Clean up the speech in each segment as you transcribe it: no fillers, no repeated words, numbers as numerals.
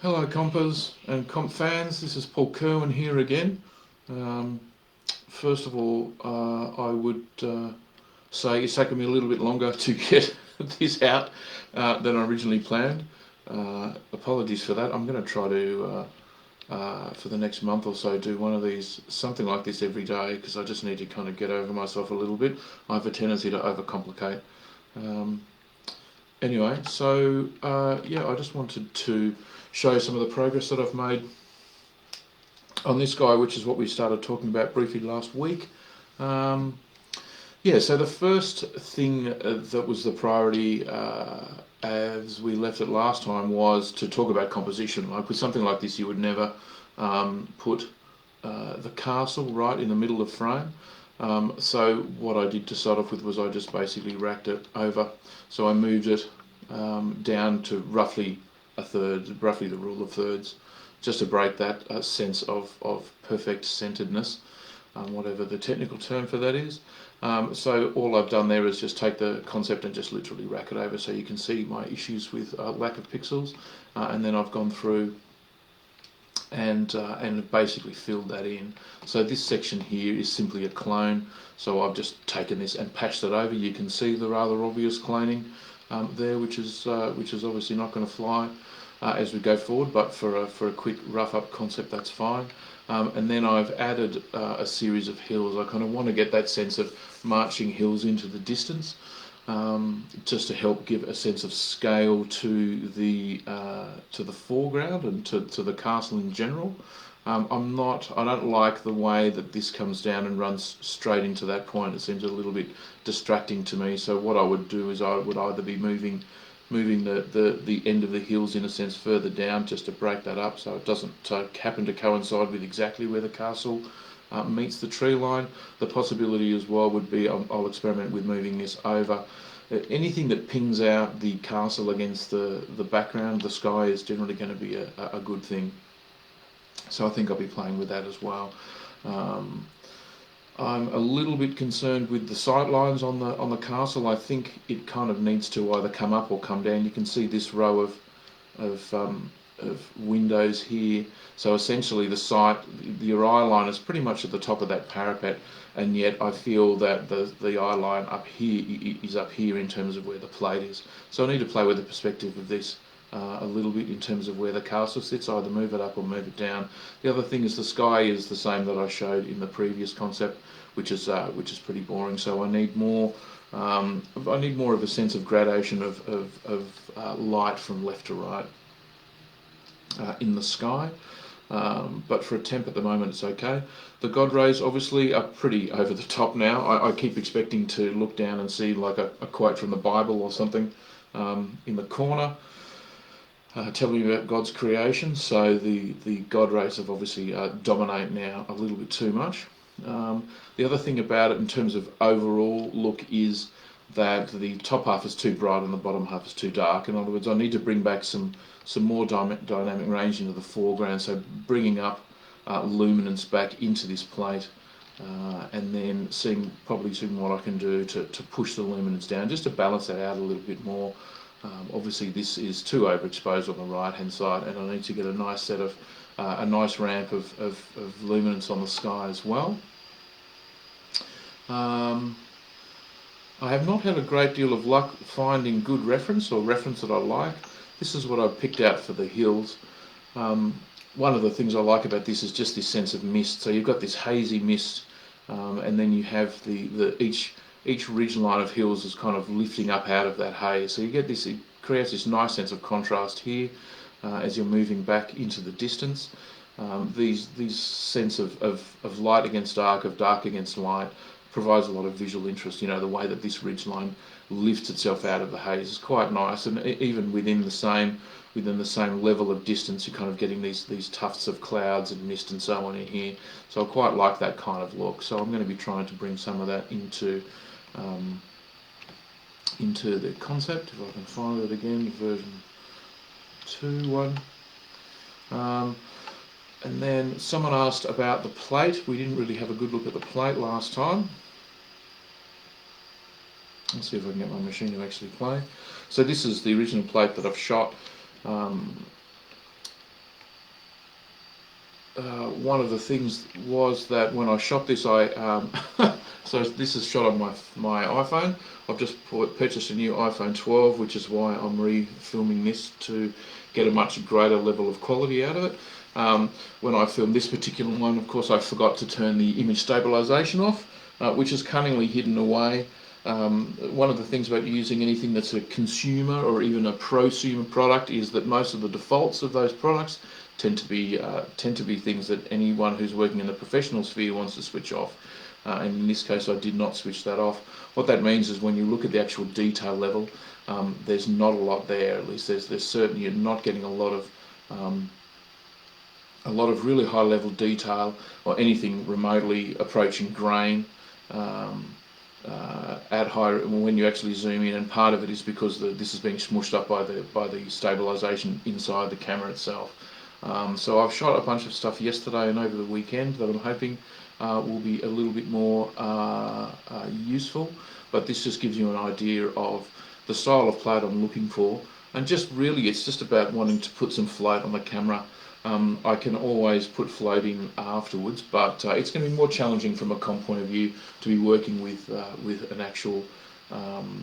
Hello compers and comp fans, this is Paul Kerwin here again. Um, First of all, I would say it's taken me a little bit longer to get this out than I originally planned. Apologies for that. I'm going to try to, for the next month or so, do one of these, something like this every day, because I just need to kind of get over myself a little bit. I have a tendency to overcomplicate. Um, Anyway, so yeah, I just wanted to show some of the progress that I've made on this guy, which is what we started talking about briefly last week. Um, yeah, so the first thing that was the priority as we left it last time was to talk about composition. Like with something like this, you would never put the castle right in the middle of frame. So what I did to start off with was I just basically racked it over. So I moved it down to roughly a third, roughly the rule of thirds, just to break that sense of perfect centeredness, whatever the technical term for that is. So all I've done there is just take the concept and just literally rack it over so you can see my issues with lack of pixels, and then I've gone through and basically filled that in. So this section here is simply a clone. So I've just taken this and patched it over. You can see the rather obvious cloning there, which is obviously not going to fly as we go forward. But for a quick rough up concept, that's fine. And then I've added a series of hills. I kind of want to get that sense of marching hills into the distance. Just to help give a sense of scale to the foreground and to the castle in general. I don't like the way that this comes down and runs straight into that point. It seems a little bit distracting to me. So what I would do is I would either be moving the end of the hills in a sense further down just to break that up so it doesn't happen to coincide with exactly where the castle meets the tree line. The possibility as well would be I'll experiment with moving this over. Anything that pings out the castle against the background, the sky, is generally going to be a good thing. So I think I'll be playing with that as well. Um, I'm a little bit concerned with the sight lines on the castle. I think it kind of needs to either come up or come down. You can see this row of windows here. So essentially your eye line is pretty much at the top of that parapet, and yet I feel that the eye line up here is up here in terms of where the plate is. So I need to play with the perspective of this a little bit in terms of where the castle sits, either move it up or move it down. The other thing is the sky is the same that I showed in the previous concept, which is pretty boring. So I need more. I need more of a sense of gradation of light from left to right in the sky. But for a temp at the moment it's okay. The God rays obviously are pretty over the top now. I keep expecting to look down and see like a quote from the Bible or something in the corner telling me about God's creation. So the God rays have obviously dominate now a little bit too much. The other thing about it in terms of overall look is that the top half is too bright and the bottom half is too dark. In other words, I need to bring back some more dynamic range into the foreground, so bringing up luminance back into this plate, and then probably seeing what I can do to push the luminance down, just to balance that out a little bit more. Obviously this is too overexposed on the right hand side, and I need to get a nice set of a nice ramp of luminance on the sky as well. I have not had a great deal of luck finding good reference or reference that I like. This is what I've picked out for the hills. One of the things I like about this is just this sense of mist. So you've got this hazy mist, and then you have each ridge line of hills is kind of lifting up out of that haze. So you get this, it creates this nice sense of contrast here as you're moving back into the distance. These sense of light against dark, of dark against light, provides a lot of visual interest. You know, the way that this ridgeline lifts itself out of the haze is quite nice, and even within the same level of distance, you're kind of getting these tufts of clouds and mist and so on in here. So I quite like that kind of look. So I'm going to be trying to bring some of that into the concept. If I can find it again, version 2.1. And then someone asked about the plate. We didn't really have a good look at the plate last time. Let's see if I can get my machine to actually play. So this is the original plate that I've shot one of the things was that when I shot this, so this is shot on my iPhone. I've just purchased a new iPhone 12, which is why I'm re-filming this to get a much greater level of quality out of it. When I filmed this particular one, of course, I forgot to turn the image stabilization off, which is cunningly hidden away. One of the things about using anything that's a consumer or even a prosumer product is that most of the defaults of those products tend to be things that anyone who's working in the professional sphere wants to switch off. And in this case, I did not switch that off. What that means is when you look at the actual detail level, there's not a lot there. At least there's certainly, you're not getting a lot of really high level detail or anything remotely approaching grain. At high when you actually zoom in, and part of it is because this is being smushed up by the stabilization inside the camera itself. So I've shot a bunch of stuff yesterday and over the weekend that I'm hoping will be a little bit more useful, but this just gives you an idea of the style of plate I'm looking for, and just really it's just about wanting to put some float on the camera. I can always put float in afterwards, but it's going to be more challenging from a comp point of view to be working with an actual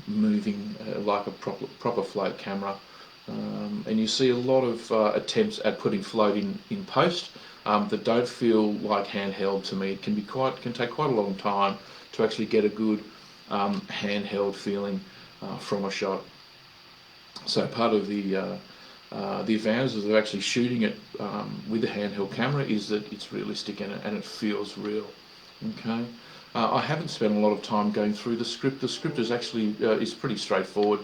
moving like a proper float camera. And you see a lot of attempts at putting float in post that don't feel like handheld to me. It can take quite a long time to actually get a good handheld feeling from a shot. So part of the advantages of actually shooting it with a handheld camera is that it's realistic and it feels real. Okay. I haven't spent a lot of time going through the script. The script is actually is pretty straightforward.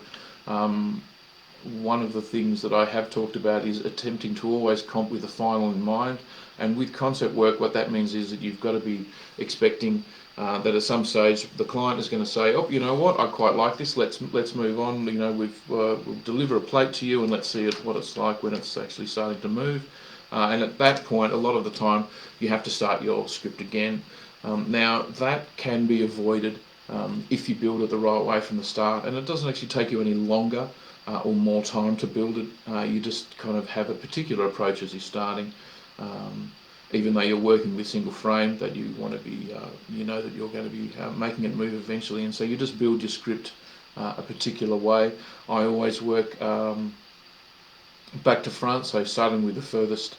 One of the things that I have talked about is attempting to always comp with the final in mind. And with concept work, what that means is that you've got to be expecting that at some stage the client is going to say, "Oh, you know what? I quite like this. Let's move on. You know, we'll deliver a plate to you, and let's see what it's like when it's actually starting to move." And at that point, a lot of the time, you have to start your script again. Now that can be avoided if you build it the right way from the start, and it doesn't actually take you any longer or more time to build it. You just kind of have a particular approach as you're starting. Even though you're working with single frame, that you want to be, you know that you're going to be making it move eventually, and so you just build your script a particular way. I always work back to front, so starting with the furthest,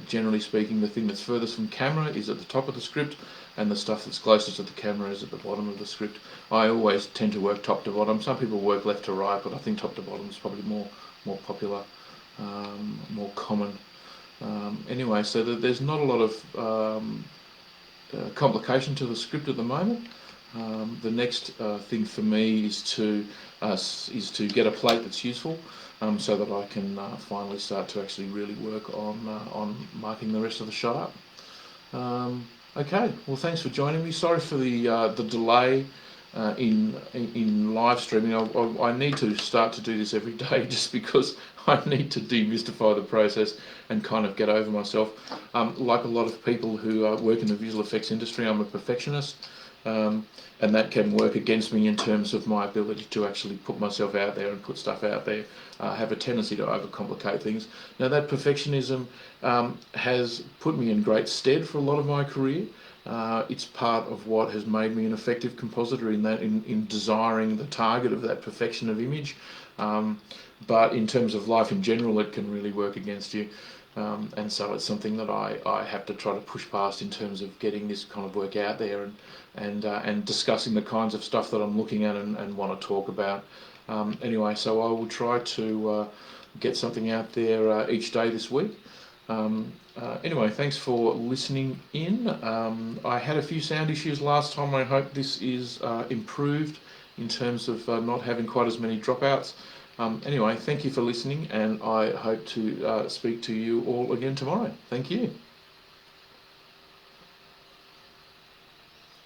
generally speaking, the thing that's furthest from camera is at the top of the script, and the stuff that's closest to the camera is at the bottom of the script. I always tend to work top to bottom. Some people work left to right, but I think top to bottom is probably more popular, more common. Anyway, so there's not a lot of complication to the script at the moment. The next thing for me is to get a plate that's useful, so that I can finally start to actually really work on marking the rest of the shot up. Okay, well, thanks for joining me. Sorry for the delay in live streaming. I need to start to do this every day just because I need to demystify the process and kind of get over myself. Like a lot of people who work in the visual effects industry, I'm a perfectionist, and that can work against me in terms of my ability to actually put myself out there and put stuff out there. I have a tendency to overcomplicate things. Now that perfectionism has put me in great stead for a lot of my career. It's part of what has made me an effective compositor in desiring the target of that perfection of image. But in terms of life in general, it can really work against you. And so it's something that I have to try to push past in terms of getting this kind of work out there and discussing the kinds of stuff that I'm looking at and want to talk about. Anyway, so I will try to get something out there each day this week. Anyway, thanks for listening in. I had a few sound issues last time. I hope this is improved in terms of not having quite as many dropouts. Anyway, thank you for listening, and I hope to speak to you all again tomorrow. Thank you.